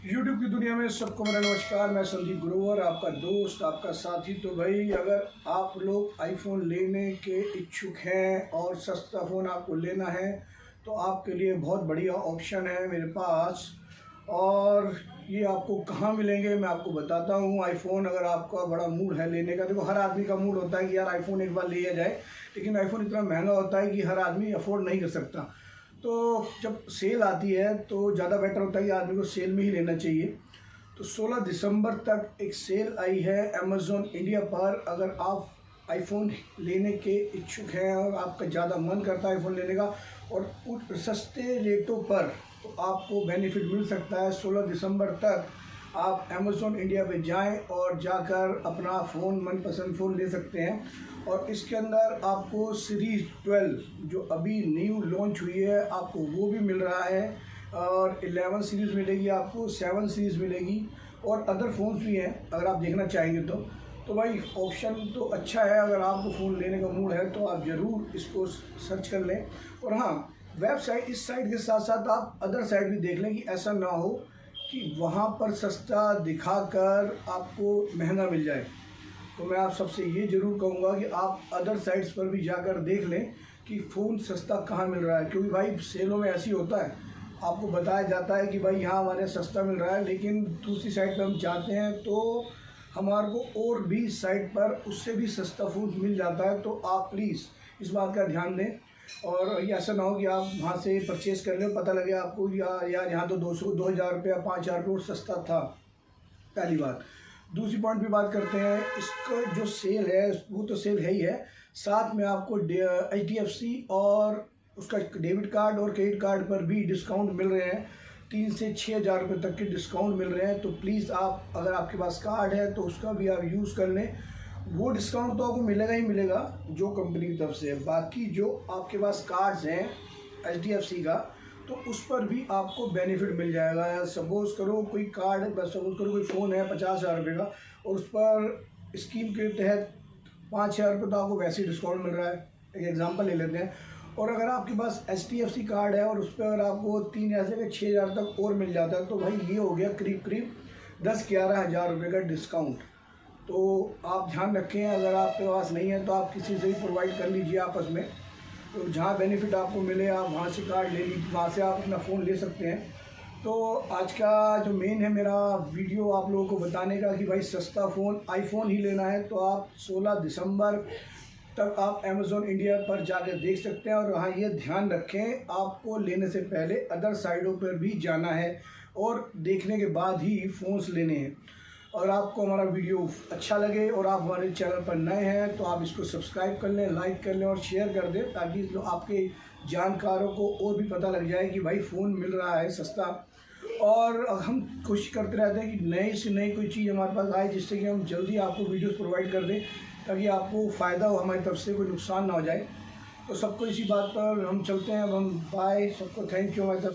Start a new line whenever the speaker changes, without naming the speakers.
YouTube की दुनिया में सबको मेरा नमस्कार। मैं संदीप ग्रोवर, आपका दोस्त, आपका साथी। तो भाई, अगर आप लोग आईफोन लेने के इच्छुक हैं और सस्ता फ़ोन आपको लेना है तो आपके लिए बहुत बढ़िया ऑप्शन है मेरे पास। और ये आपको कहाँ मिलेंगे मैं आपको बताता हूँ। आईफोन अगर आपका बड़ा मूड है लेने का, देखो हर आदमी का मूड होता है कि यार आईफोन एक बार लिया जाए, लेकिन आईफोन इतना महंगा होता है कि हर आदमी अफोर्ड नहीं कर सकता। तो जब सेल आती है तो ज़्यादा बेटर होता है कि आदमी को सेल में ही लेना चाहिए। तो 16 दिसंबर तक एक सेल आई है अमेज़ॉन इंडिया पर। अगर आप आईफोन लेने के इच्छुक हैं और आपका ज़्यादा मन करता है आईफोन लेने का और उस सस्ते रेटों पर, तो आपको बेनिफिट मिल सकता है। 16 दिसंबर तक आप अमेज़ॉन इंडिया पे जाएं और जाकर अपना फ़ोन, मनपसंद फ़ोन ले सकते हैं। और इसके अंदर आपको सीरीज़ 12 जो अभी न्यू लॉन्च हुई है आपको वो भी मिल रहा है, और 11 सीरीज़ मिलेगी आपको, 7 सीरीज़ मिलेगी, और अदर फ़ोन्स भी हैं अगर आप देखना चाहेंगे तो भाई ऑप्शन तो अच्छा है। अगर आपको फ़ोन लेने का मूड है तो आप ज़रूर इसको सर्च कर लें। और हाँ, वेबसाइट, इस साइट के साथ साथ आप अदर साइट भी देख लें कि ऐसा ना हो कि वहाँ पर सस्ता दिखाकर आपको महंगा मिल जाए। तो मैं आप सबसे ये ज़रूर कहूँगा कि आप अदर साइट्स पर भी जाकर देख लें कि फ़ोन सस्ता कहाँ मिल रहा है। क्योंकि भाई सेलों में ऐसी होता है, आपको बताया जाता है कि भाई यहाँ हमारे सस्ता मिल रहा है, लेकिन दूसरी साइट पर हम जाते हैं तो हमारे को और भी साइट पर उससे भी सस्ता फ़ोन मिल जाता है। तो आप प्लीज़ इस बात का ध्यान दें, और ये ऐसा ना हो कि आप वहाँ से परचेज़ कर लें, पता लगे आपको यार यहाँ तो 2000 रुपया 5000 रुपये सस्ता था। पहली बात। दूसरी पॉइंट भी बात करते हैं, इसका जो सेल है वो तो सेल है ही है, साथ में आपको HDFC और उसका डेबिट कार्ड और क्रेडिट कार्ड पर भी डिस्काउंट मिल रहे हैं। 3 से 6 हज़ार रुपये तक के डिस्काउंट मिल रहे हैं। तो प्लीज़ आप, अगर आपके पास कार्ड है तो उसका भी आप यूज़ कर लें। वो डिस्काउंट तो आपको मिलेगा ही मिलेगा जो कंपनी की तरफ से है। बाकी जो आपके पास कार्ड्स हैं HDFC का, तो उस पर भी आपको बेनिफिट मिल जाएगा। सपोज़ करो कोई कार्ड है, बस सपोज़ करो कोई फ़ोन है 50,000 रुपये का, और उस पर स्कीम के तहत 5,000 रुपये तो आपको वैसे ही डिस्काउंट मिल रहा है। एक एग्जांपल ले लेते हैं। और अगर आपके पास HDFC कार्ड है और उस पर अगर आपको 3 ऐसे के 6,000 तक और मिल जाता है, तो भाई ये हो गया करीब करीब 10-11 हज़ार रुपये का डिस्काउंट। तो आप ध्यान रखें, अगर आपके पास नहीं है तो आप किसी से भी प्रोवाइड कर लीजिए आपस में। तो जहाँ बेनिफिट आपको मिले आप वहाँ से कार्ड ले लीजिए, वहाँ से आप अपना फ़ोन ले सकते हैं। तो आज का जो मेन है मेरा वीडियो आप लोगों को बताने का कि भाई सस्ता फ़ोन आईफोन ही लेना है तो आप 16 दिसंबर तक आप अमेज़ॉन इंडिया पर जाकर देख सकते हैं। और हाँ, ये ध्यान रखें, आपको लेने से पहले अदर साइटों पर भी जाना है और देखने के बाद ही फ़ोन्स लेने हैं। अगर आपको हमारा वीडियो अच्छा लगे और आप हमारे चैनल पर नए हैं तो आप इसको सब्सक्राइब कर लें, लाइक कर लें और शेयर कर दें, ताकि आपके जानकारों को और भी पता लग जाए कि भाई फ़ोन मिल रहा है सस्ता। और हम कोशिश करते रहते हैं कि नई से नई कोई चीज़ हमारे पास आए, जिससे कि हम जल्दी आपको वीडियोस प्रोवाइड कर दें, ताकि आपको फ़ायदा हो, हमारी तरफ से कोई नुकसान ना हो जाए। तो सबको इसी बात पर हम चलते हैं। अब हम बाय, सबको थैंक यू हमारी तरफ।